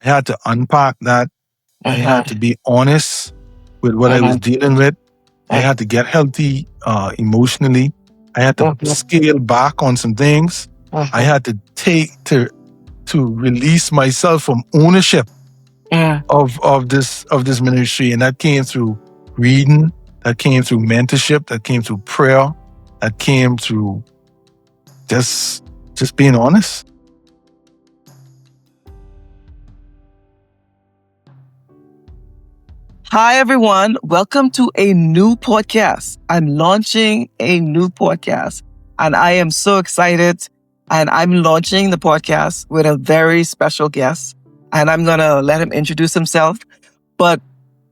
I had to unpack that. I had to be honest with what I was dealing with. I had to get healthy emotionally. I had to scale back on some things. I had to to release myself from ownership of this ministry, and that came through reading, that came through mentorship, that came through prayer, that came through just being honest. Hi, everyone. Welcome to a new podcast. I'm launching a new podcast, and I am so excited. And I'm launching the podcast with a very special guest, and I'm going to let him introduce himself. But,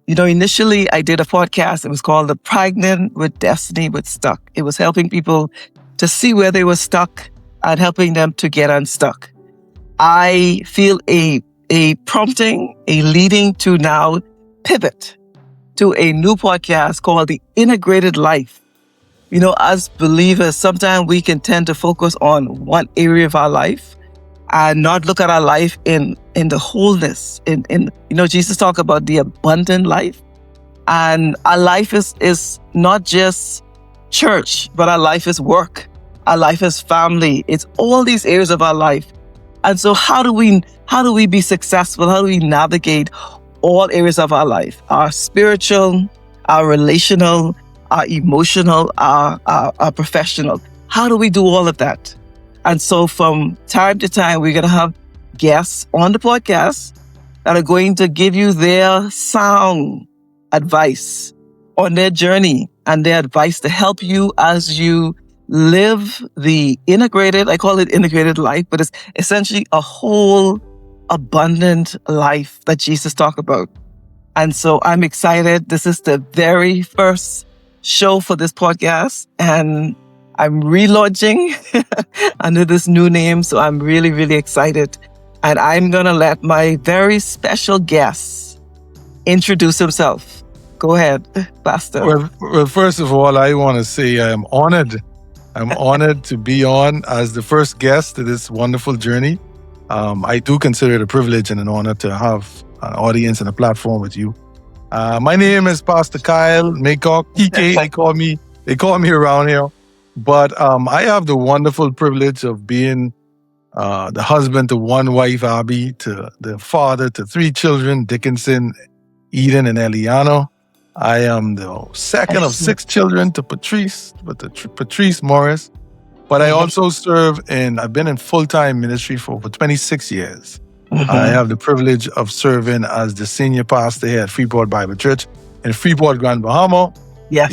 initially I did a podcast. It was called The Pregnant with Destiny with Stuck. It was helping people to see where they were stuck and helping them to get unstuck. I feel a prompting, a leading to now pivot to a new podcast called The Integrated Life. As believers, sometimes we can tend to focus on one area of our life and not look at our life in the wholeness. Jesus talked about the abundant life. And our life is not just church, but our life is work. Our life is family. It's all these areas of our life. And so how do we be successful? How do we navigate all areas of our life? Our spiritual, our relational, our emotional, our professional. How do we do all of that? And so from time to time, we're going to have guests on the podcast that are going to give you their sound advice on their journey and their advice to help you as you live the integrated, I call it integrated life, but it's essentially a whole abundant life that Jesus talked about. And so I'm excited. This is the very first show for this podcast, and I'm relaunching under this new name. So I'm really, really excited. And I'm going to let my very special guest introduce himself. Go ahead, Pastor. Well, first of all, I want to say I am honored. I'm honored to be on as the first guest to this wonderful journey. I do consider it a privilege and an honor to have an audience and a platform with you. My name is Pastor Kyle Maycock. PK, they call me around here. But I have the wonderful privilege of being the husband to one wife, Abby, to the father to three children, Dickinson, Eden, and Eliana. I am the second of six children to Patrice Morris. But I also I've been in full-time ministry for over 26 years. I have the privilege of serving as the senior pastor here at Freeport Bible Church in Freeport, Grand Bahama. Yes.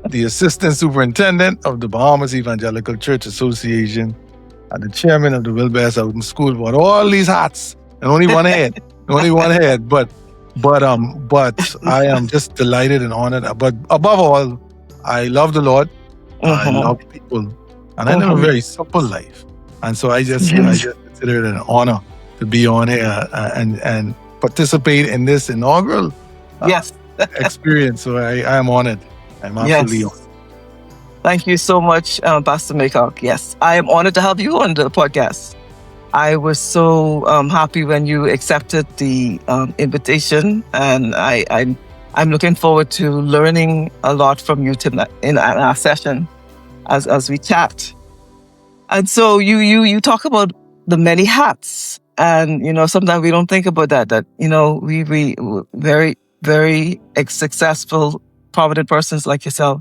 The assistant superintendent of the Bahamas Evangelical Church Association and the chairman of the Wilbur S. Houghton School Board. All these hats and only one head. But I am just delighted and honored. But above all, I love the Lord. I love people. And I live a very simple life. And so I just consider it an honor to be on here and participate in this inaugural experience. So I am honored. I'm absolutely honored. Thank you so much, Pastor Maycock. Yes, I am honored to have you on the podcast. I was so happy when you accepted the invitation, and I'm looking forward to learning a lot from you tonight in our session as we chat. And so you talk about the many hats, and sometimes we don't think about that we very, very successful, prominent persons like yourself,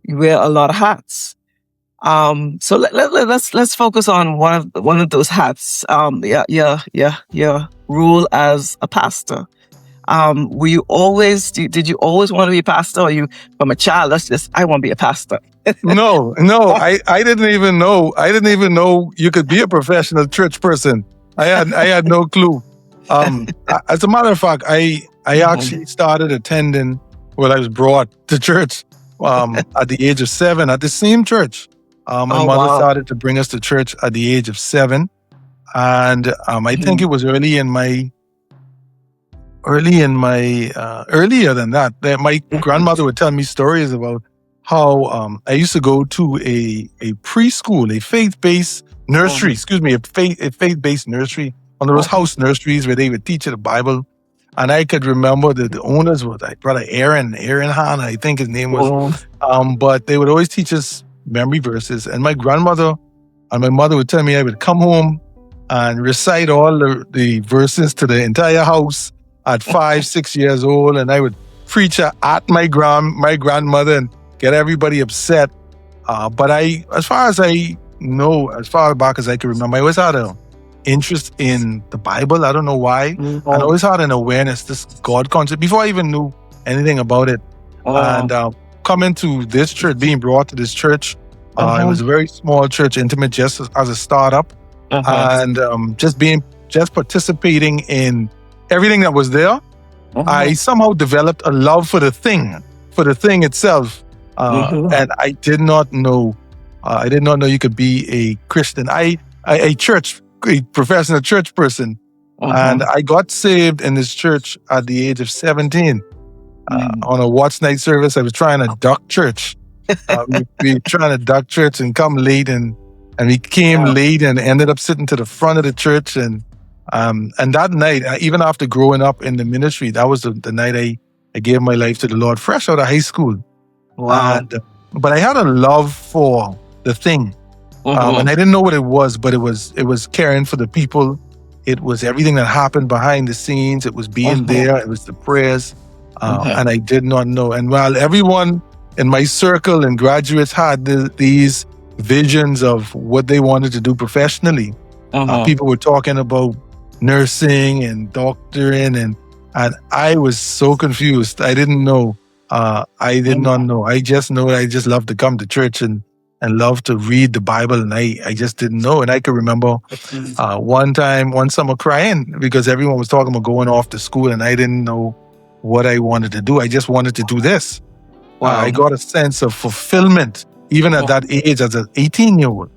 you wear a lot of hats. So let's focus on one of those hats. Your role as a pastor. Did you always want to be a pastor, or you from a child? I want to be a pastor. No, I didn't even know you could be a professional church person. I had no clue. As a matter of fact, I actually started attending when I was brought to church at the age of 7 at the same church. My mother started to bring us to church at the age of 7, and I think it was earlier than that. My grandmother would tell me stories about how I used to go to a preschool, a faith-based nursery. A faith-based nursery one of those house nurseries where they would teach you the Bible. And I could remember that the owners was like brother Aaron Hanna, I think his name was. But they would always teach us memory verses. And my grandmother and my mother would tell me I would come home and recite all the verses to the entire house at 5, 6 years old. And I would preach at my grandmother and get everybody upset. But as far back as I can remember, I always had an interest in the Bible. I don't know why. I always had an awareness, this God concept, before I even knew anything about it. And coming to this church, being brought to this church, it was a very small church, intimate, just as a startup. And just participating in everything that was there, I somehow developed a love for the thing itself. And I did not know you could be a Christian. A professional church person. And I got saved in this church at the age of 17. On a watch night service, I was trying to duck church. We trying to duck church and come late, and we came late and ended up sitting to the front of the church. And that night, even after growing up in the ministry, that was the night I gave my life to the Lord, fresh out of high school. Wow. But I had a love for the thing. And I didn't know what it was, but it was caring for the people. It was everything that happened behind the scenes. It was being there. It was the prayers. And I did not know. And while everyone in my circle and graduates had these visions of what they wanted to do professionally, people were talking about nursing and doctoring, and I was so confused. I didn't know. I did not know. I just know I just loved to come to church and love to read the Bible, and I just didn't know. And I could remember one summer crying because everyone was talking about going off to school, and I didn't know what I wanted to do. I just wanted to do this. I got a sense of fulfillment, even at that age, as an 18-year-old,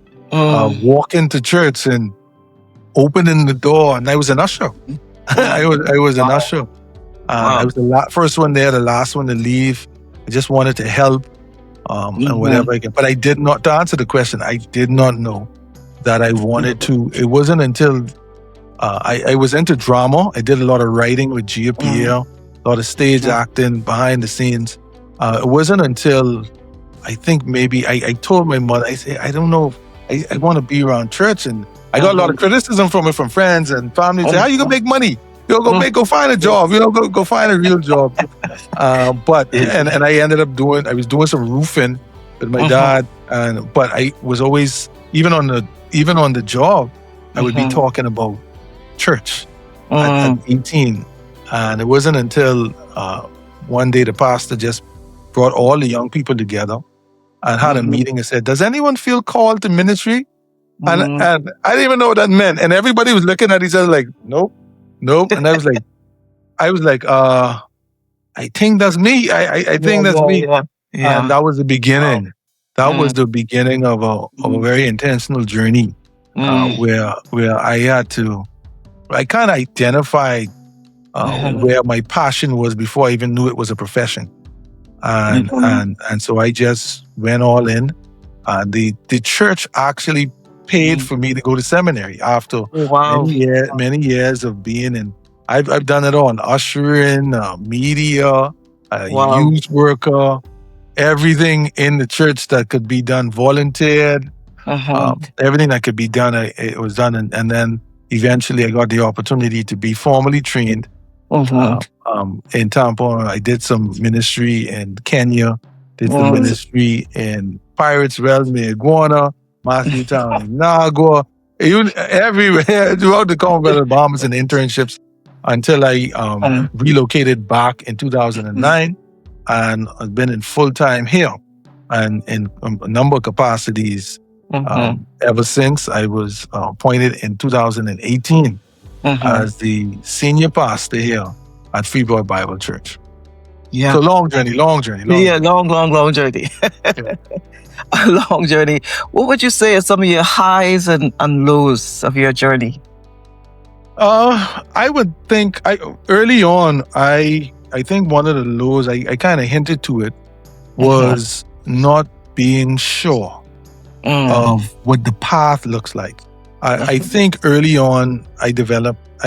walking to church and opening the door, and I was an usher. I was an usher. I was the first one there, the last one to leave. I just wanted to help. And whatever I can. But I did not, to answer the question, I did not know that I wanted to. It wasn't until I was into drama. I did a lot of writing with GPL, a lot of stage acting behind the scenes. It wasn't until I think maybe I told my mother, I said, I don't know, I want to be around church. And I got a lot of criticism from it, from friends and family. Say, how you gonna make money? Go find a job. Go find a real job. But I ended up I was doing some roofing with my dad, but I was always, even on the job, I would be talking about church at 18. And it wasn't until one day the pastor just brought all the young people together and had a meeting and said, does anyone feel called to ministry? And I didn't even know what that meant. And everybody was looking at each other like, nope. And I was like, I think that's me. I think that's me. Yeah. And that was the beginning. That was the beginning of a very intentional journey where I had to, I kind of identified where my passion was before I even knew it was a profession. And so I just went all in. The church actually paid for me to go to seminary after many years of being in. I've done it all: ushering, media, youth worker, everything in the church that could be done, volunteered, everything that could be done, it was done. And then eventually I got the opportunity to be formally trained in Tampa. I did some ministry in Kenya, did the ministry in Pirates, Relme, Iguana, Matthew Town, Nagua, everywhere throughout the Commonwealth of Bahamas, and internships until I relocated back in 2009, and I've been in full-time here and in a number of capacities ever since. I was appointed in 2018 as the senior pastor here at Freeport Bible Church. Yeah. So long journey. Long journey. Yeah. A long journey. What would you say are some of your highs and lows of your journey? I would think early on, I think one of the lows, I kind of hinted to it, was not being sure of what the path looks like. I think early on I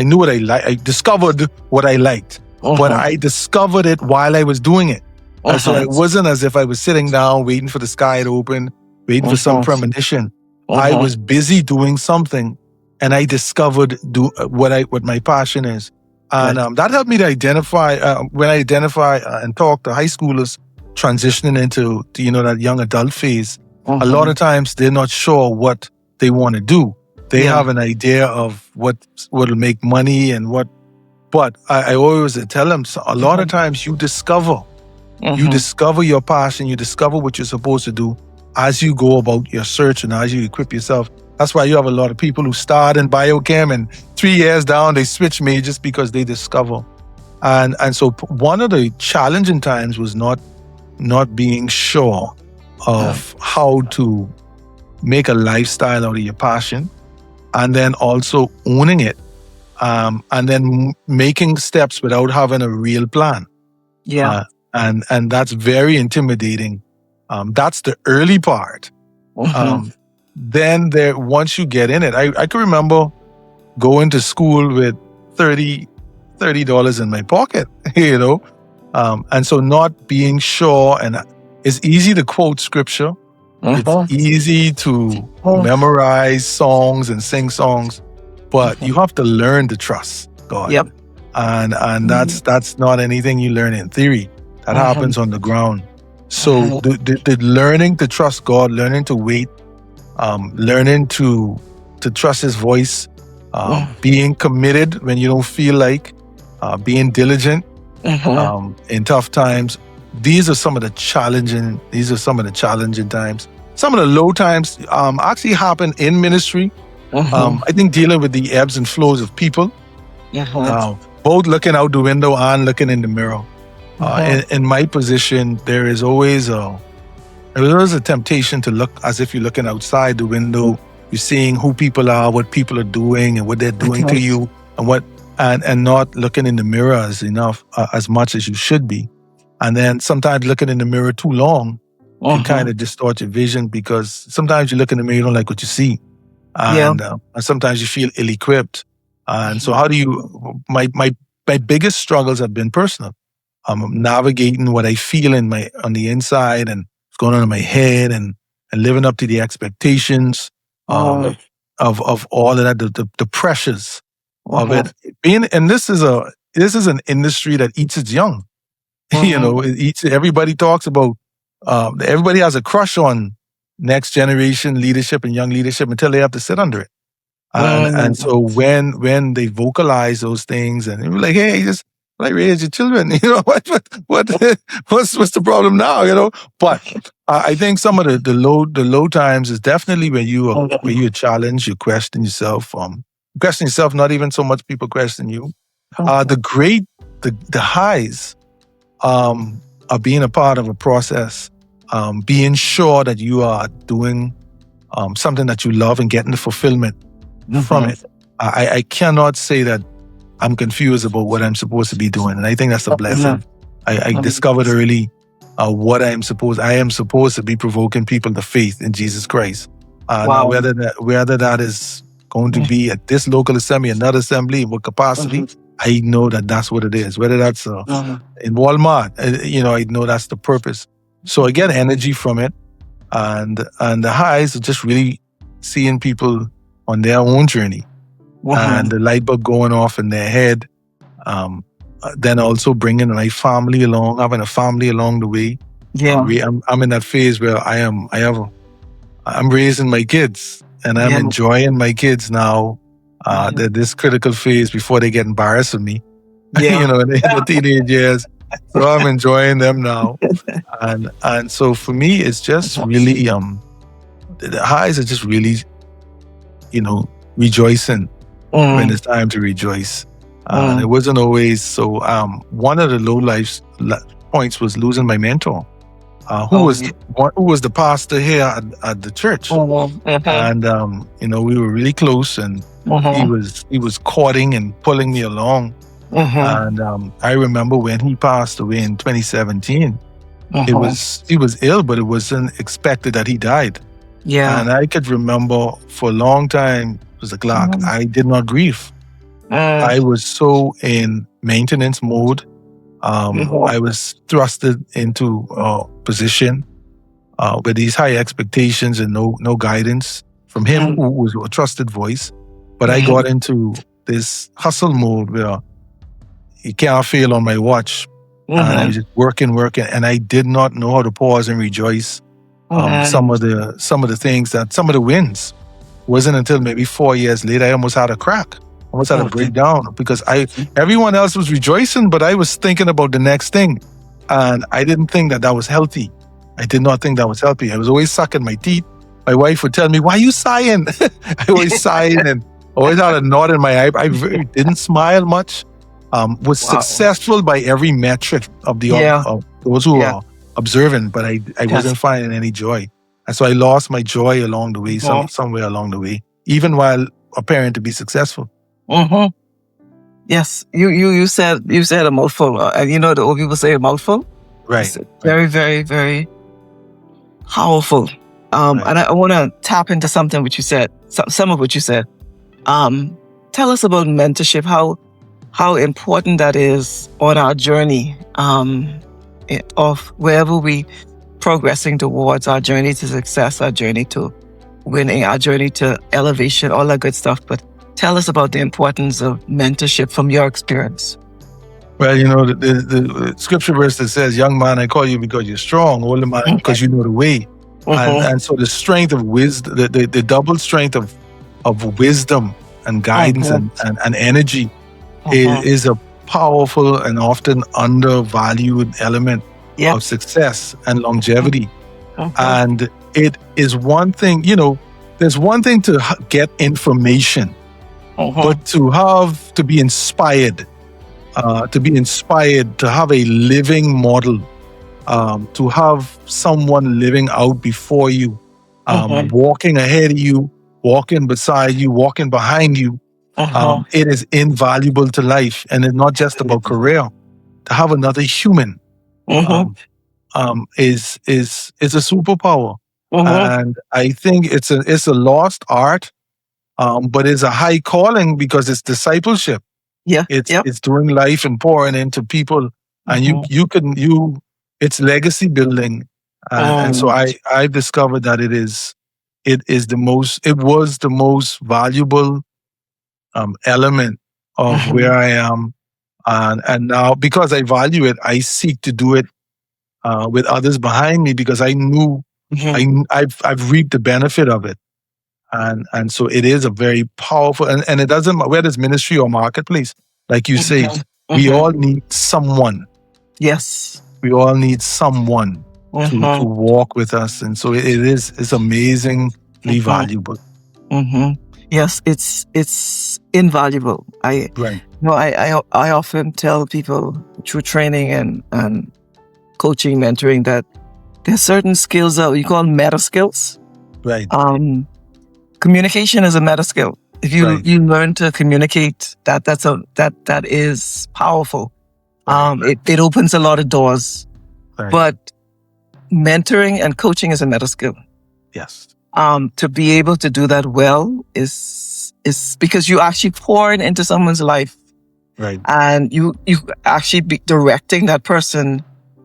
knew what I like. I discovered what I liked, but I discovered it while I was doing it. And so it wasn't as if I was sitting down waiting for the sky to open, waiting for some premonition. I was busy doing something, and I discovered what my passion is. And that helped me to identify when I identify and talk to high schoolers transitioning into that young adult phase. A lot of times they're not sure what they want to do. They have an idea of what'll make money and what. But I always tell them, so a lot of times you discover your passion, you discover what you're supposed to do as you go about your search and as you equip yourself. That's why you have a lot of people who start in biochem and 3 years down they switch majors because they discover. And so one of the challenging times was not being sure of how to make a lifestyle out of your passion, and then also owning it, and then making steps without having a real plan. Yeah. And that's very intimidating. That's the early part. Then once you get in it, I can remember going to school with $30 in my pocket, and so not being sure. And it's easy to quote scripture. It's easy to memorize songs and sing songs, but you have to learn to trust God. Yep. And that's not anything you learn in theory. That happens on the ground. So the learning to trust God, learning to wait, learning to trust His voice, being committed when you don't feel like, being diligent in tough times. These are some of the challenging times. Some of the low times actually happen in ministry. I think dealing with the ebbs and flows of people, both looking out the window and looking in the mirror. In my position, there is always a temptation to look as if you're looking outside the window. You're seeing who people are, what people are doing, and what they're doing to you, and not looking in the mirror as much as you should be. And then sometimes looking in the mirror too long can kind of distort your vision, because sometimes you look in the mirror, you don't like what you see, and sometimes you feel ill-equipped. And so, how do you? My biggest struggles have been personal. Navigating what I feel on the inside and what's going on in my head, and living up to the expectations of all of that, the pressures of it. This is an industry that eats its young. Everybody talks about. Everybody has a crush on next generation leadership and young leadership until they have to sit under it. And so when they vocalize those things, and they're like, hey, just like raise your children, what's the problem now, But I think some of the low times is definitely when you challenge, you question yourself. Question yourself, not even so much people question you. The highs are being a part of a process, being sure that you are doing something that you love and getting the fulfillment from it. I cannot say that I'm confused about what I'm supposed to be doing, and I think that's a blessing. I discovered early what I am supposed to be provoking people to faith in Jesus Christ. Now, whether that is going to be at this local assembly, another assembly, in what capacity, I know that that's what it is. Whether that's in Walmart, I know that's the purpose. So I get energy from it, and the highs are just really seeing people on their own journey, and the light bulb going off in their head. Then also bringing my family along, having a family along the way. Yeah, I'm in that phase where I'm raising my kids, and I'm enjoying my kids now. This critical phase before they get embarrassed with me, in the teenage years. So I'm enjoying them now, and so for me, it's just really the highs are just really, rejoicing when it's time to rejoice. It wasn't always so. One of the low points was losing my mentor, who was the pastor here at the church, and we were really close, and he was courting and pulling me along. And I remember when he passed away in 2017, he was ill, but it wasn't expected that he died. Yeah. And I could remember for a long time was a clerk. Mhm. I did not grieve. Mm. I was so in maintenance mode. Mhm. I was thrusted into a position with these high expectations and no guidance from him, Mm. who was a trusted voice. But I got Mhm. into this hustle mode where you can't fail on my watch. And I was Mhm. just working, and I did not know how to pause and rejoice. Mhm. Some of the things that some of the wins wasn't until maybe 4 years later I almost had a crack, almost had a Mhm. breakdown because I everyone else was rejoicing, but I was thinking about the next thing, and I didn't think that that was healthy. I did not think that was healthy. I was always sucking my teeth. My wife would tell me, "Why are you sighing?" I always sighing and always had a knot in my eye. Didn't smile much. Was Wow. successful by every metric of Yeah. of those who Yeah. are observant, but I Yes. wasn't finding any joy. And so I lost my joy along the way, Mhm. somewhere along the way, even while appearing to be successful. Mhm. Yes. You said a mouthful, and you know the old people say a mouthful. Right, It's right, very, very, very powerful. right. And I want to tap into something which you said, some of what you said. Um, Tell us about mentorship, how important that is on our journey of wherever we progressing towards our journey to success, our journey to winning, our journey to elevation, all that good stuff. But tell us about the importance of mentorship from your experience. Well, you know, the scripture verse that says, "Young man, I call you because you're strong; older man, because you know the way." Mm-hmm. And so the strength of wisdom, the double strength of wisdom and guidance Mm-hmm. and energy Mm-hmm. is a powerful and often undervalued element Yep. of success and longevity. Mm-hmm. And it is one thing, you know, there's one thing to get information, Mm-hmm. but to be inspired, to have a living model, to have someone living out before you, Mm-hmm. walking ahead of you, walking beside you, walking behind you. Mm-hmm. It is invaluable to life, and it's not just about career. To have another human Mm-hmm. um, is a superpower, Mm-hmm. and I think it's a lost art, but it's a high calling because it's discipleship. Yeah. Yep. It's doing life and pouring into people, and Mm-hmm. it's legacy building, and so Mm. I've discovered that it was the most valuable element of Mm-hmm. where I am, and now because I value it, I seek to do it with others behind me because I knew Mm-hmm. I've reaped the benefit of it, and so it is a very powerful, and it doesn't matter whether it's ministry or marketplace, like you say, Mm-hmm. we Mm-hmm. all need someone. Yes. We all need someone to Mm-hmm. walk with us, and so it's amazingly Mm-hmm. valuable. Mm-hmm. Yes, it's invaluable. Right, I often tell people through training and coaching, mentoring that there's certain skills that you call meta skills. right, Communication is a meta skill. If right, you learn to communicate, that is powerful. right, It opens a lot of doors. right. But mentoring and coaching is a meta skill. Yes, To be able to do that well is because you actually pouring into someone's life, right, and you actually be directing that person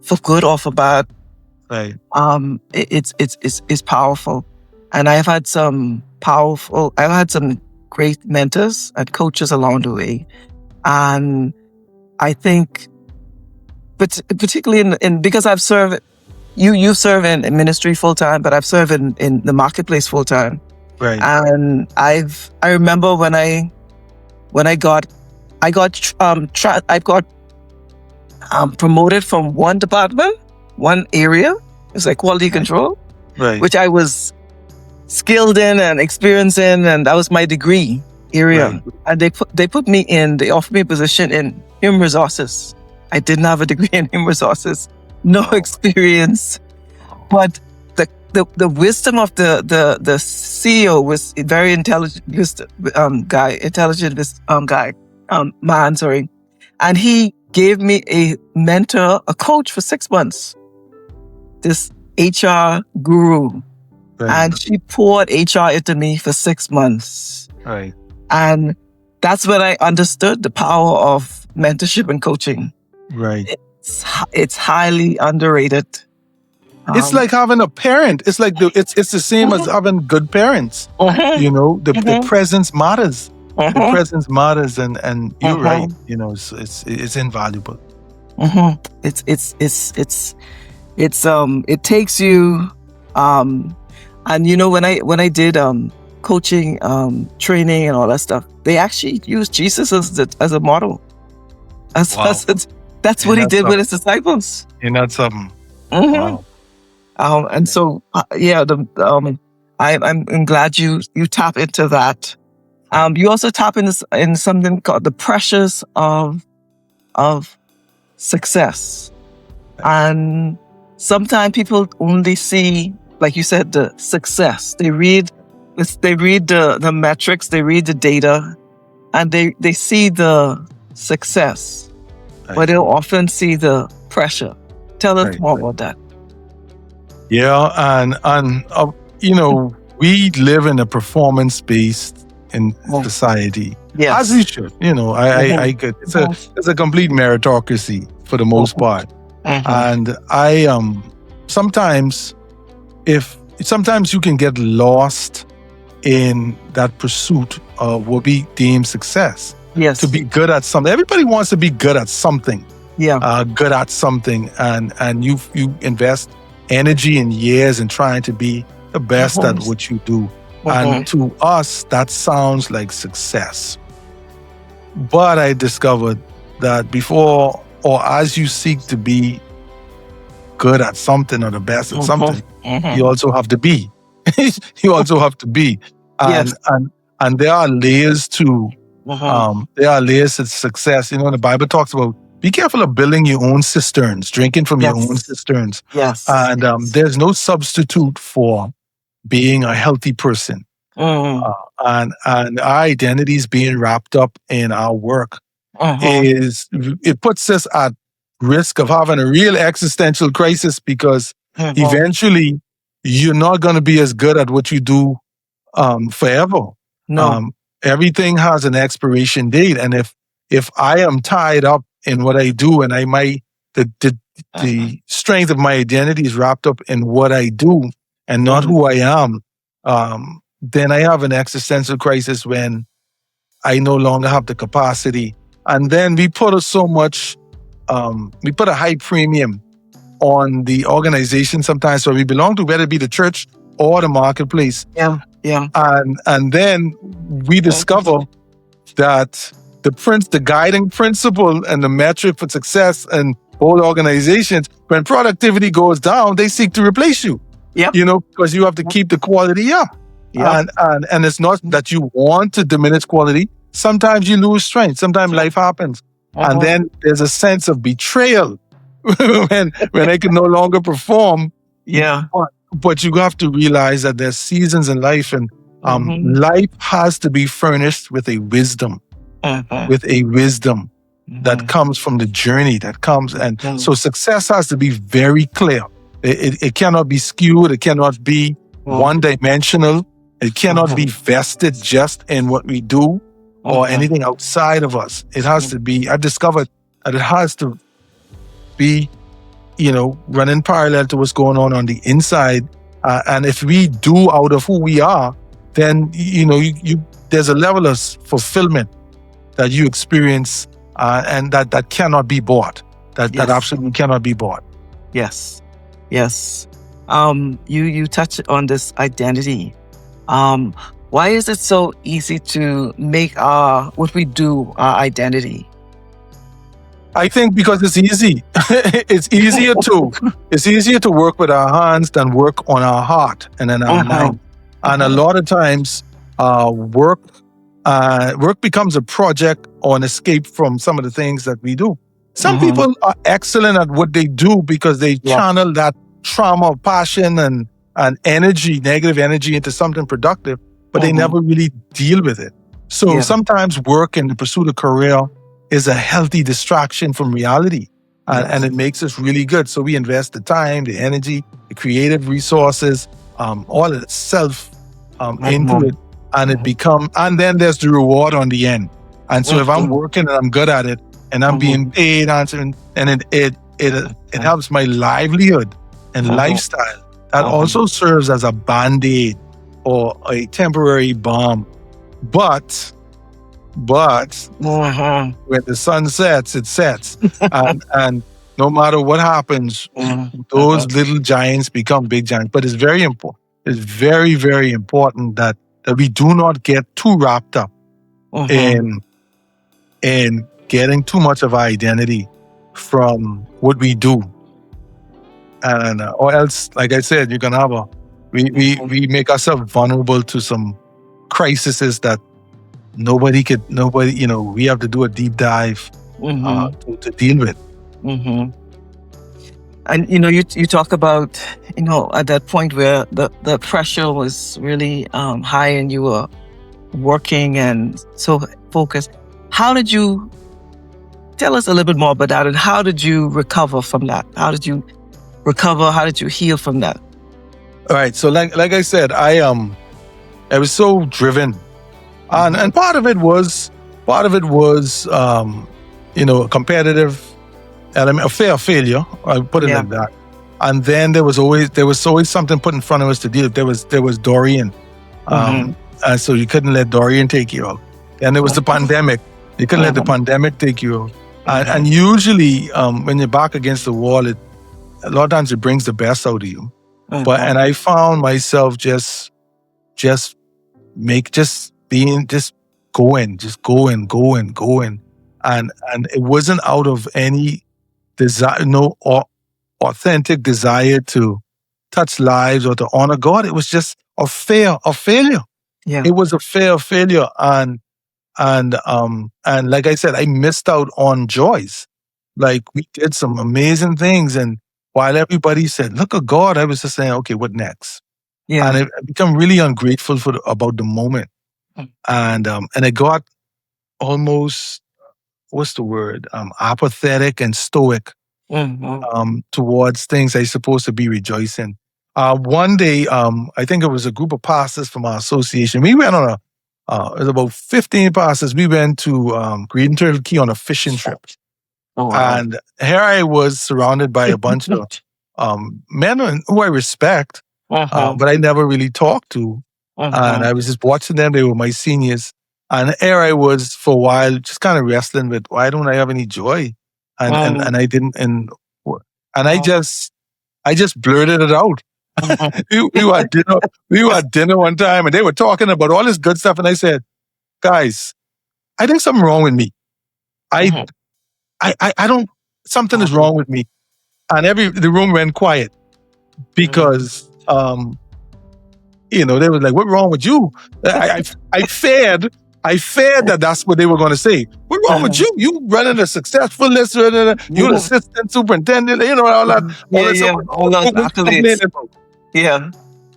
for good or for bad. right, It's powerful, and I've had some great mentors and coaches along the way, and I think, but particularly in because I've served. You serve in ministry full time, but I've served in the marketplace full time. right, And I remember when I got promoted from one department, one area. It's like quality control, right, which I was skilled in and experienced in, and that was my degree area. right, And they offered me a position in human resources. I didn't have a degree in human resources, no wow, experience, but the wisdom of the CEO was a very intelligent man, sorry, and he gave me a mentor, a coach for 6 months. This HR guru, right, and she poured HR into me for 6 months. Right. And that's when I understood the power of mentorship and coaching. Right. It's highly underrated. It's like having a parent. It's like it's the same as having good parents. You know, the presence matters. The presence matters, and you're right. You know, it's invaluable. It takes you, and you know, when I did coaching, training, and all that stuff, they actually used Jesus as a model. That's what he did with his disciples. You're not something. Wow. And so, I'm glad you tap into that. You also tap in something called the pressures of success. And sometimes people only see, like you said, the success. They read the metrics, they read the data, and they see the success, but they'll often see the pressure. Tell us more about that. Yeah, and you know, we live in a performance-based society, as we should. You know, I get it's a complete meritocracy for the most part, and sometimes you can get lost in that pursuit of what we deem success. Yes, to be good at something. Everybody wants to be good at something. Yeah, good at something, and you invest energy and years in trying to be the best at what you do. And to us, that sounds like success. But I discovered that before or as you seek to be good at something or the best at something, you also have to be. You also have to be. And there are layers to success. You know, the Bible talks about be careful of building your own cisterns, drinking from your own cisterns. Yes. And there's no substitute for being a healthy person. And our identities being wrapped up in our work it puts us at risk of having a real existential crisis, because eventually you're not going to be as good at what you do forever. No. Everything has an expiration date, and if I am tied up in what I do, and the strength of my identity is wrapped up in what I do and not who I am, then I have an existential crisis when I no longer have the capacity. And then we put we put a high premium on the organization sometimes where we belong to, whether it be the church or the marketplace. Yeah. And then we discover that the guiding principle and the metric for success and all organizations, when productivity goes down, they seek to replace you. Yep. You know, because you have to keep the quality up. Yep. And it's not that you want to diminish quality. Sometimes you lose strength. Sometimes life happens. And then there's a sense of betrayal when I can no longer perform. Yeah. But you have to realize that there's seasons in life, and life has to be furnished with a wisdom, that comes from the journey that comes. And so success has to be very clear. It cannot be skewed. It cannot be one-dimensional. It cannot be vested just in what we do or anything outside of us. It has to be, I've discovered that it has to be, you know, running parallel to what's going on the inside. And if we do out of who we are, then, you know, there's a level of fulfillment that you experience, and that cannot be bought. That absolutely cannot be bought. Yes. You touch on this identity. Why is it so easy to make what we do our identity? I think because it's easy. It's easier to work with our hands than work on our heart and in our mind. And a lot of times, work becomes a project or an escape from some of the things that we do. Some people are excellent at what they do because they channel that trauma, passion, and energy, negative energy, into something productive, but they never really deal with it. So sometimes work and the pursuit of career is a healthy distraction from reality, and it makes us really good. So we invest the time, the energy, the creative resources, all of itself into it. and it become, and then there's the reward on the end. And so if I'm working and I'm good at it and I'm being paid and it helps my livelihood and lifestyle, that also serves as a band-aid or a temporary balm. But when the sun sets, it sets. and no matter what happens, those little giants become big giants. But it's very important. It's very, very important that we do not get too wrapped up in getting too much of our identity from what we do. And or else, like I said, you can have we make ourselves vulnerable to some crises that nobody, we have to do a deep dive to deal with. And you talk about at that point where the pressure was really high and you were working and so focused. How did you tell us a little bit more about that, and how did you recover from that? How did you recover? How did you heal from that? All right. So like I said, I was so driven, and part of it was a competitive element, a fear of failure. I put it like that. And then there was always something put in front of us to deal with. There was Dorian, and so you couldn't let Dorian take you out. And there was the pandemic. You couldn't let the pandemic take you out. And usually, when you're back against the wall, a lot of times it brings the best out of you. And I found myself just going. And it wasn't out of any desire, no authentic desire to touch lives or to honor God. It was just a fear of failure. Yeah. It was a fear of failure. And like I said, I missed out on joys. Like, we did some amazing things, and while everybody said, "Look at God," I was just saying, "Okay, what next?" Yeah. And I become really ungrateful about the moment, and I got almost, what's the word? Apathetic and stoic towards things I supposed to be rejoicing. One day, I think it was a group of pastors from our association. We went on it was about 15 pastors. We went to Green Turtle Key on a fishing trip. Oh, wow. And here I was surrounded by a bunch of men who I respect, but I never really talked to. And I was just watching them. They were my seniors. And here I was for a while, just kind of wrestling with, why don't I have any joy? And I didn't, and I just blurted it out. we were at dinner one time, and they were talking about all this good stuff, and I said, "Guys, I think something wrong with me. I don't. Something is wrong with me." And the room went quiet because they were like, "What's wrong with you?" I feared that that's what they were going to say. "What's wrong with you? You running a successful list, you're an assistant superintendent, all that." All those accolades. Yeah.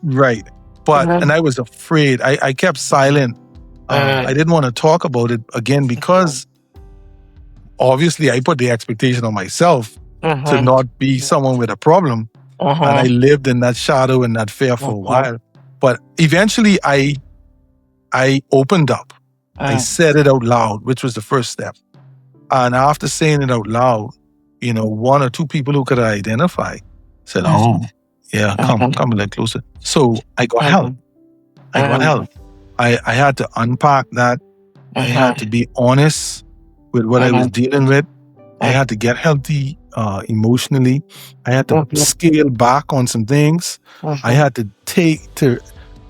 Right. But, and I was afraid. I kept silent. I didn't want to talk about it again because obviously I put the expectation on myself to not be someone with a problem. And I lived in that shadow and that fear for a while. But eventually I opened up. I said it out loud, which was the first step. And after saying it out loud, one or two people who could identify said, "Oh, yeah, come a little closer." So I got help. I had to unpack that. I had to be honest with what I was dealing with. I had to get healthy emotionally. I had to scale back on some things. I had to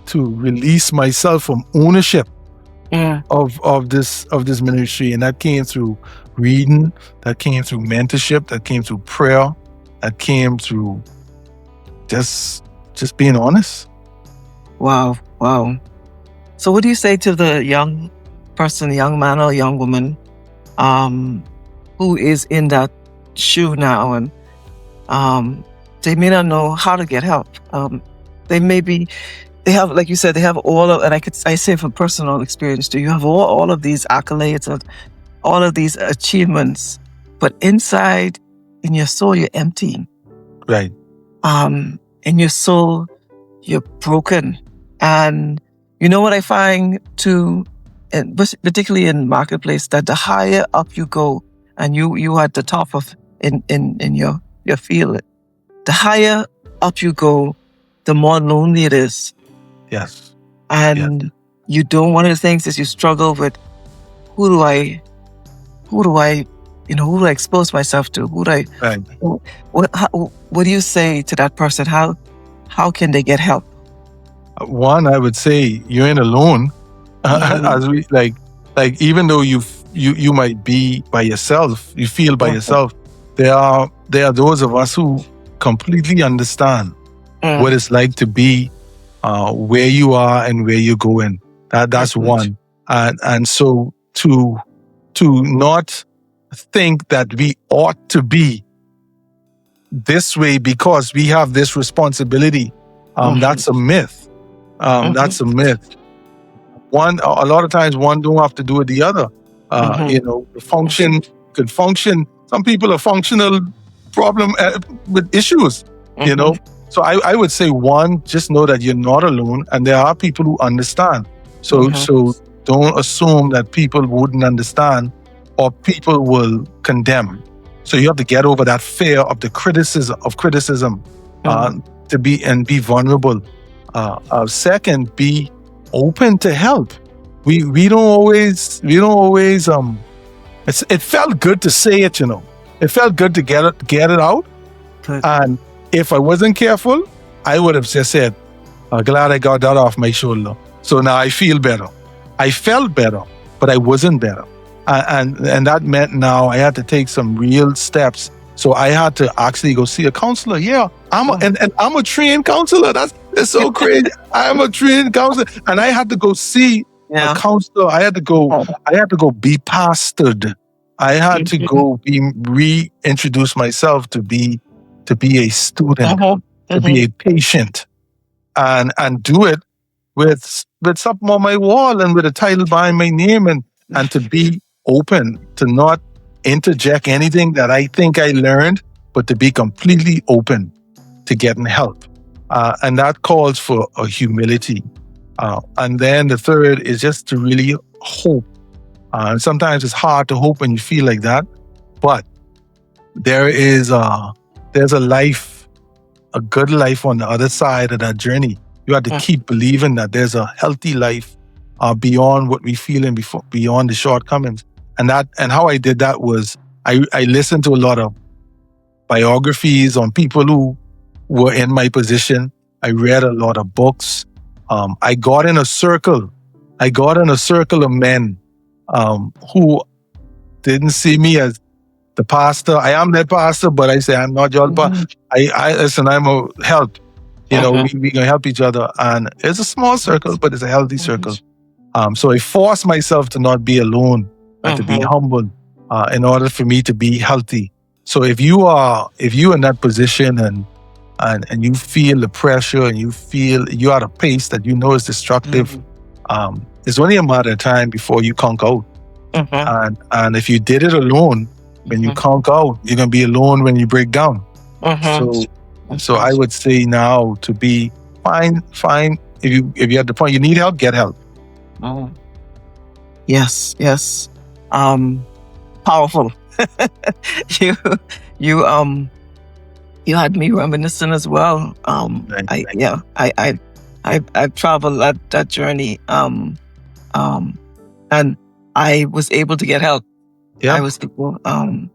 to release myself from ownership of this ministry, and that came through reading, that came through mentorship, that came through prayer, that came through just being honest. Wow. So what do you say to the young person, young man or young woman who is in that shoe now, and they may not know how to get help? They have, like you said, they have all of, and I say from personal experience too, you have all of these accolades and all of these achievements, but inside, in your soul, you're empty. Right. In your soul, you're broken. And You know what I find too, particularly in marketplace, that the higher up you go, and you at the top of in your field, the higher up you go, the more lonely it is. Yes. And you don't, one of the things is you struggle with, who do I expose myself to? Right. What do you say to that person? How can they get help? One, I would say you ain't alone. As we like even though you might be by yourself, you feel by yourself. There are those of us who completely understand what it's like to be where you are and where you're going. That's one. And so to not think that we ought to be this way because we have this responsibility, that's a myth. That's a myth. One, a lot of times one don't have to do it the other. The function could function. Some people are functional problem with issues, So I would say, one, just know that you're not alone, and there are people who understand. So don't assume that people wouldn't understand or people will condemn. So you have to get over that fear of the criticism to be vulnerable. Second, be open to help. We don't always it felt good to say it, It felt good to get it out. Good. And if I wasn't careful, I would have just said, glad I got that off my shoulder. So now I feel better. I felt better, but I wasn't better. And that meant now I had to take some real steps. So I had to actually go see a counselor. Yeah, I'm a trained counselor. That's so crazy. I'm a trained counselor, and I had to go see a counselor. I had to go be pastored. I had to go reintroduce myself to be a student, to be a patient, and do it with something on my wall and with a title behind my name, and to be open, to not interject anything that I think I learned, but to be completely open to getting help. And that calls for a humility. And then the third is just to really hope. And sometimes it's hard to hope when you feel like that, but there's a life, a good life on the other side of that journey. You have to keep believing that there's a healthy life beyond what we feel and beyond the shortcomings. And how I did that was I listened to a lot of biographies on people who were in my position. I read a lot of books. I got in a circle of men who didn't see me as the pastor. I am their pastor, but I say I'm not your pastor. I listen. I'm a help. We can help each other, and it's a small circle, but it's a healthy circle. So I forced myself to not be alone and to be humble in order for me to be healthy. So if you're in that position and you feel the pressure and you feel you're at a pace that you know is destructive, it's only a matter of time before you conk out. And if you did it alone, when you conk out, you're gonna be alone when you break down. So I would say now to be fine. If you're at the point you need help, get help. Yes. Powerful. You had me reminiscing as well. I've traveled that journey. And I was able to get help. Yeah. I was able, and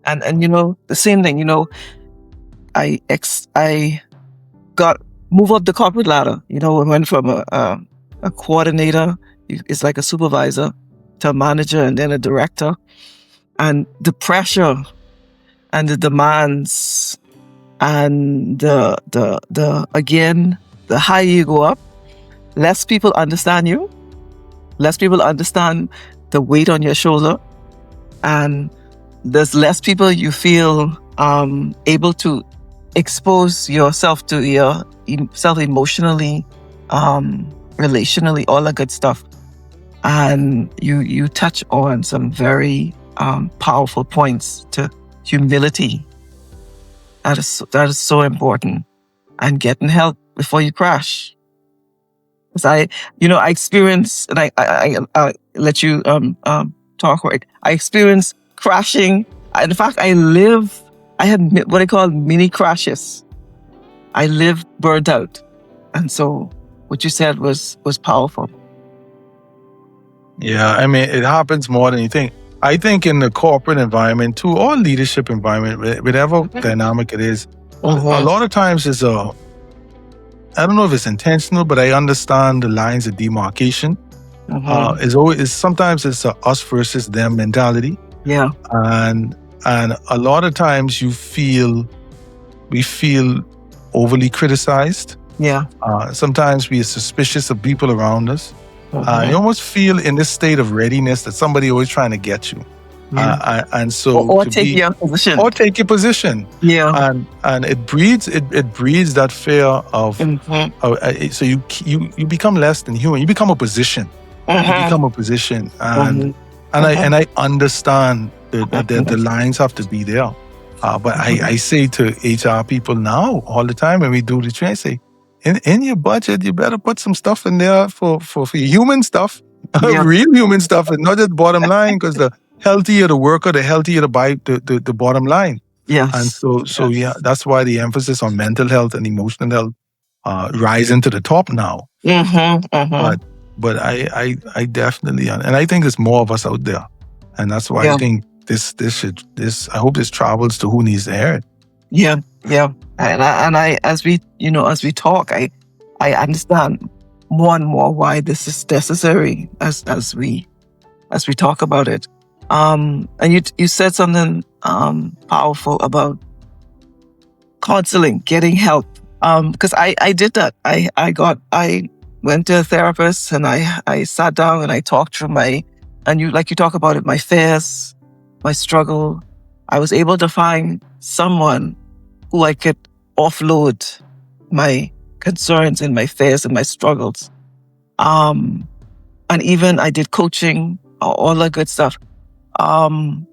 the same thing, I got moved up the corporate ladder. I went from a coordinator, it's like a supervisor, to a manager and then a director. And the pressure and the demands and the higher you go up, less people understand you, less people understand the weight on your shoulder, and there's less people you feel able to expose yourself to yourself emotionally, relationally, all that good stuff. And you touch on some very powerful points to humility. That is so important, and getting help before you crash. Because I experienced, and I let you talk, right? I experienced crashing. In fact, I had what I call mini crashes. I lived burnt out. And so what you said was powerful. Yeah, I mean, it happens more than you think. I think in the corporate environment too, or leadership environment, whatever dynamic it is, a lot of times I don't know if it's intentional, but I understand the lines of demarcation. Sometimes it's a us versus them mentality. Yeah. And a lot of times we feel overly criticized. Yeah. Sometimes we are suspicious of people around us. You almost feel in this state of readiness that somebody always trying to get you. Yeah. And so or take your position. Or take your position. Yeah. And it breeds that fear of so you become less than human. You become a position. You become a position. And I understand that the lines have to be there. But I say to HR people now all the time when we do the training, I say, in your budget, you better put some stuff in there for human stuff, real human stuff, and not just bottom line, because the healthier the worker, the healthier the bottom line. Yes. And so yeah, that's why the emphasis on mental health and emotional health rising to the top now. But I definitely, and I think there's more of us out there, and that's why I think this I hope this travels to who needs to hear it. Yeah. And I as we talk, I understand more and more why this is necessary as we talk about it. And you said something powerful about counseling, getting help. Because I did that. I went to a therapist and I sat down and I talked through you talk about it, my fears, my struggle. I was able to find someone who I could offload my concerns and my fears and my struggles. And even I did coaching, all that good stuff. And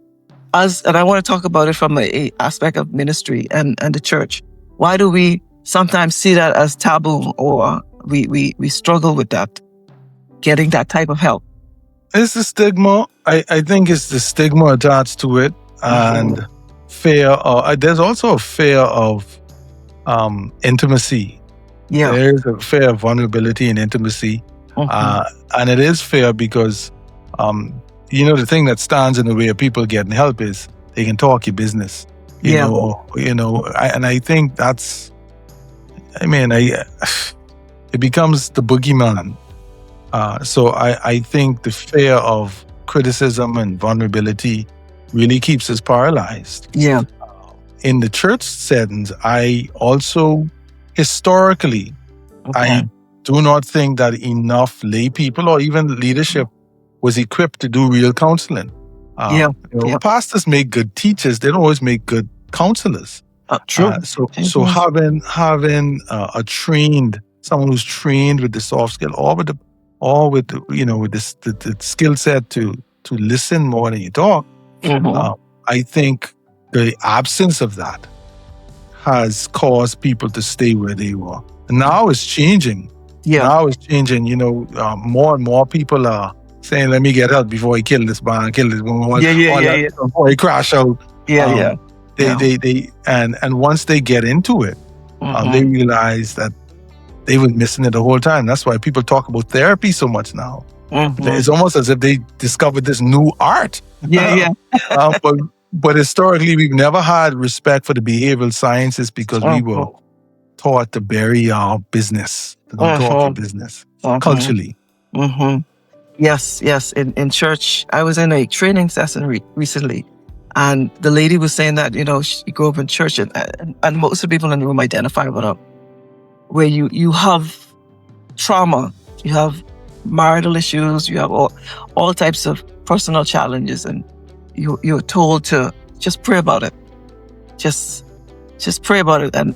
I want to talk about it from a aspect of ministry and the church. Why do we sometimes see that as taboo, or we struggle with that, getting that type of help? It's the stigma. I think it's the stigma attached to it, and fear. There's also a fear of intimacy. Yeah. There's a fear of vulnerability and intimacy. And it is fear because, the thing that stands in the way of people getting help is they can talk your business. And I think that's, it becomes the boogeyman. So I think the fear of criticism and vulnerability really keeps us paralyzed. Yeah. In the church settings, I also, historically, I do not think that enough lay people or even leadership was equipped to do real counseling. Pastors make good teachers; they don't always make good counselors. True. So having someone who's trained with the soft skill, with the skill set to listen more than you talk. I think the absence of that has caused people to stay where they were. Now it's changing. Now it's changing. More and more people are saying, "Let me get help before he kill this man, kill this woman, before he crash out." And once they get into it, they realize that they were missing it the whole time. That's why people talk about therapy so much now. It's almost as if they discovered this new art. But historically, we've never had respect for the behavioral sciences because we were taught to bury our business, to don't talk your business, culturally. Yes. In church, I was in a training session recently, and the lady was saying that, she grew up in church, and most of the people in the room identify with her, where you have trauma, you have marital issues, you have all types of personal challenges, and you're told to just pray about it. Just pray about it, and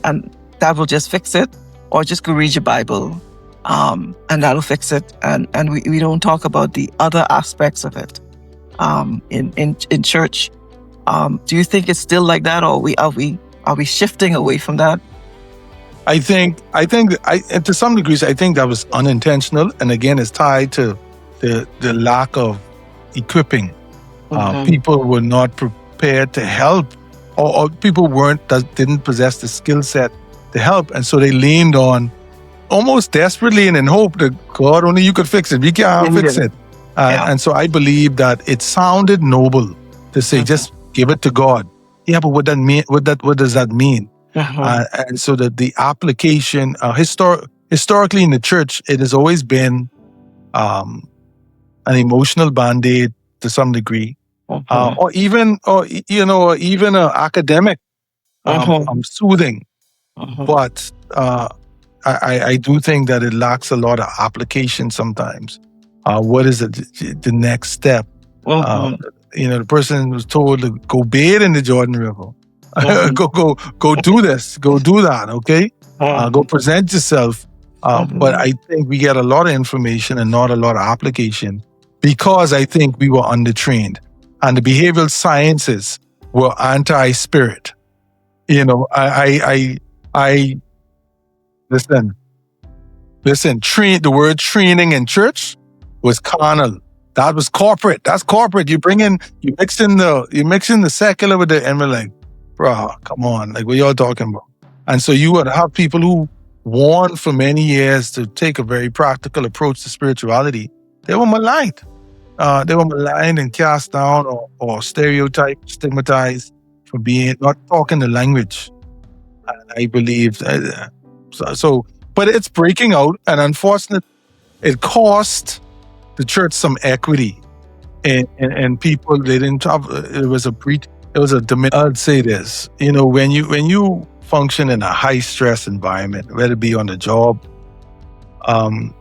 that will just fix it. Or just go read your Bible, and that'll fix it. And we don't talk about the other aspects of it in church. Do you think it's still like that, or are we shifting away from that? and to some degrees, I think that was unintentional, and again, it's tied to the lack of equipping. Mm-hmm. People were not prepared to help, or people weren't that didn't possess the skill set to help, and so they leaned on almost desperately and in hope that God, only you could fix it. We can't fix Yeah. it. Yeah. And so I believe that it sounded noble to say, Mm-hmm. just give it to God. Yeah, but what that mean? What does that mean? Mm-hmm. And so that the application, historically in the church, it has always been um, an emotional band aid to some degree, Mm-hmm. or even academic Mm-hmm. soothing. Mm-hmm. But I do think that it lacks a lot of application sometimes. What is the next step? Uh, Mm-hmm. the person was told to go bathe in the Jordan River. Mm-hmm. Go do this, go do that, okay? Go present yourself. But Mm-hmm. I think we get a lot of information and not a lot of application because I think we were undertrained. And the behavioral sciences were anti-spirit. I listen, the word training in church was carnal. That was corporate. That's corporate. You mix in the secular with the, and we're like, bro, come on. Like, what y'all talking about? And so you would have people who warned for many years to take a very practical approach to spirituality. They were maligned. They were maligned and cast down or stereotyped, stigmatized for being not talking the language. I believe. But it's breaking out, and unfortunately, it cost the church some equity, and people they didn't have. It was a breach. It was a diminish. I'd say this. When you function in a high stress environment, whether it be on the job, um,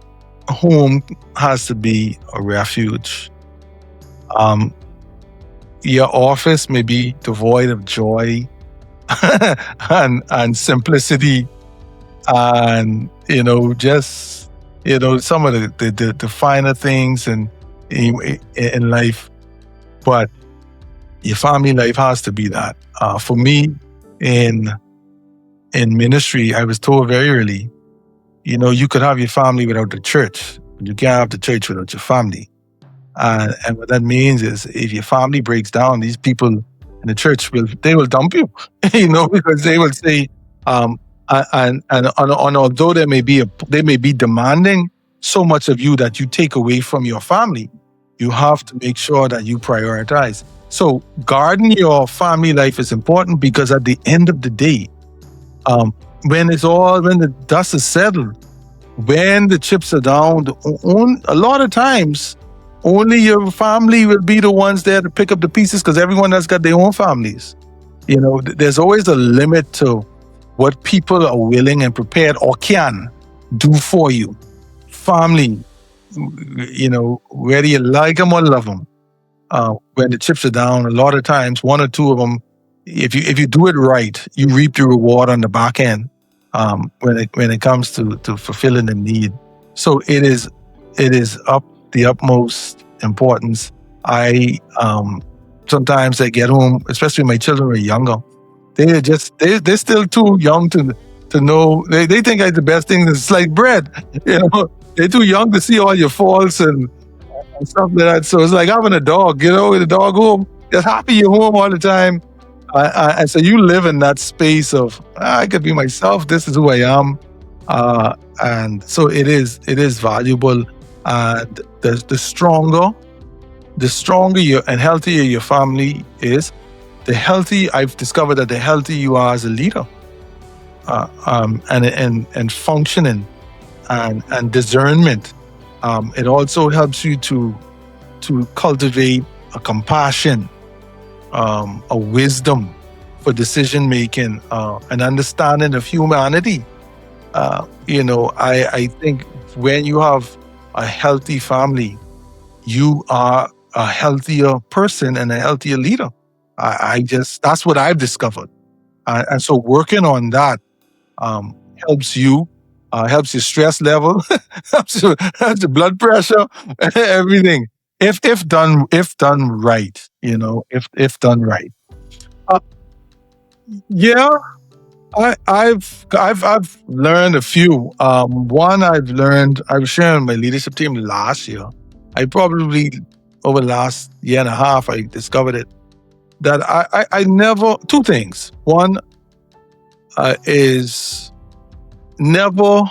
home has to be a refuge. Um, your office may be devoid of joy and simplicity and just some of the finer things in life, but your family life has to be that. For me, in in ministry, I was told very early, you could have your family without the church, but you can't have the church without your family. And what that means is, if your family breaks down, these people in the church will dump you, because they will say, um, and although they may be demanding so much of you that you take away from your family, you have to make sure that you prioritize. So guarding your family life is important because at the end of the day, um, when the dust is settled, when the chips are down, a lot of times, only your family will be the ones there to pick up the pieces because everyone else got their own families. There's always a limit to what people are willing and prepared or can do for you. Family, whether you like them or love them, when the chips are down, a lot of times one or two of them, if you do it right, you reap the reward on the back end. When it comes to fulfilling the need, so it is up the utmost importance. I sometimes I get home, especially when my children are younger. They're still too young to know. They think like the best thing is like bread. They're too young to see all your faults and stuff like that. So it's like having a dog, with a dog home, just happy you're home all the time. And so you live in that space of, I could be myself. This is who I am. And so it is valuable. And the stronger and healthier your family is, I've discovered that the healthier you are as a leader, and functioning and discernment. It also helps you to cultivate a compassion, a wisdom for decision making, an understanding of humanity. I think when you have a healthy family, you are a healthier person and a healthier leader. That's what I've discovered. And so working on that helps you, helps your stress level, helps your blood pressure, everything. If done right, if done right. Uh, yeah, I've learned a few. One I've learned. I was sharing my leadership team last year. I probably over the last year and a half I discovered it that I never two things. One is never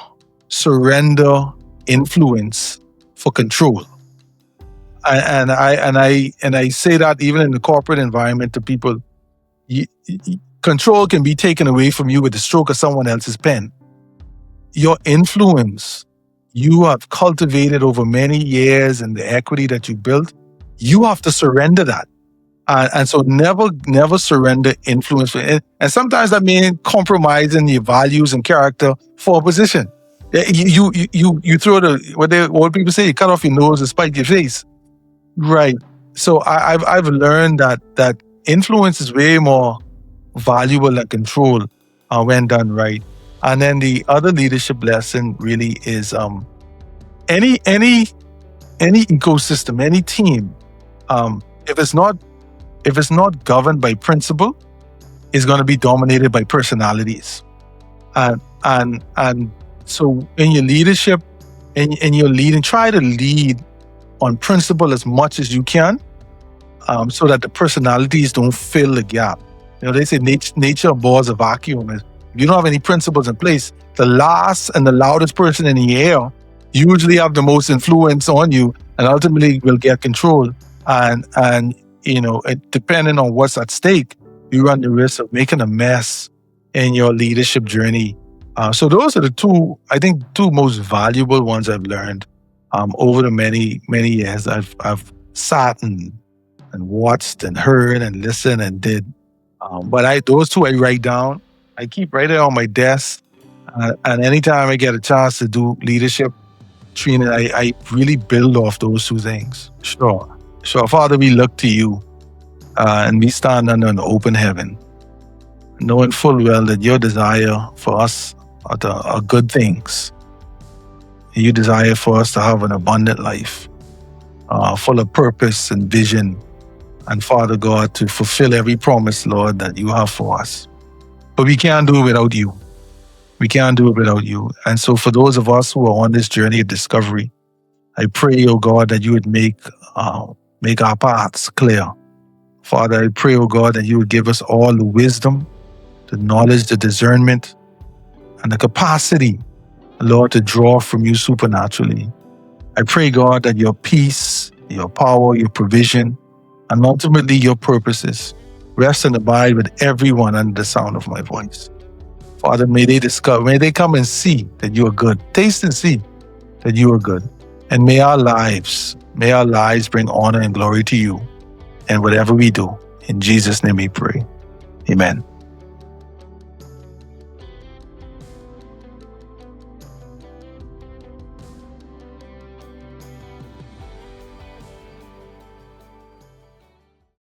surrender influence for control. And I say that even in the corporate environment to people, control can be taken away from you with the stroke of someone else's pen. Your influence you have cultivated over many years and the equity that you built, you have to surrender that. And so never surrender influence. And sometimes that means compromising your values and character for a position. You throw what people say, you cut off your nose and spite your face. Right. So I've learned that influence is way more valuable than control when done right. And then the other leadership lesson really is any ecosystem, any team, if it's not governed by principle, is going to be dominated by personalities. And so in your leadership, in your leading, try to lead on principle as much as you can, so that the personalities don't fill the gap. They say nature abhors a vacuum. If you don't have any principles in place, the last and the loudest person in the air usually have the most influence on you, and ultimately will get control. And depending on what's at stake, you run the risk of making a mess in your leadership journey. So those are the two most valuable ones I've learned over the many years I've sat and watched and heard and listened and did. But those two I write down. I keep right there on my desk, and anytime I get a chance to do leadership training, I really build off those two things. Sure. Father, we look to you, and we stand under an open heaven, knowing full well that your desire for us are good things. You desire for us to have an abundant life, full of purpose and vision, and Father God, to fulfill every promise, Lord, that you have for us. But we can't do it without you. We can't do it without you. And so for those of us who are on this journey of discovery, I pray, oh God, that you would make our paths clear. Father, I pray, oh God, that you would give us all the wisdom, the knowledge, the discernment, and the capacity, Lord, to draw from you supernaturally. I pray, God, that your peace, your power, your provision, and ultimately your purposes rest and abide with everyone under the sound of my voice. Father, may they come and see that you are good. Taste and see that you are good. And may our lives bring honor and glory to you in whatever we do. In Jesus' name we pray. Amen.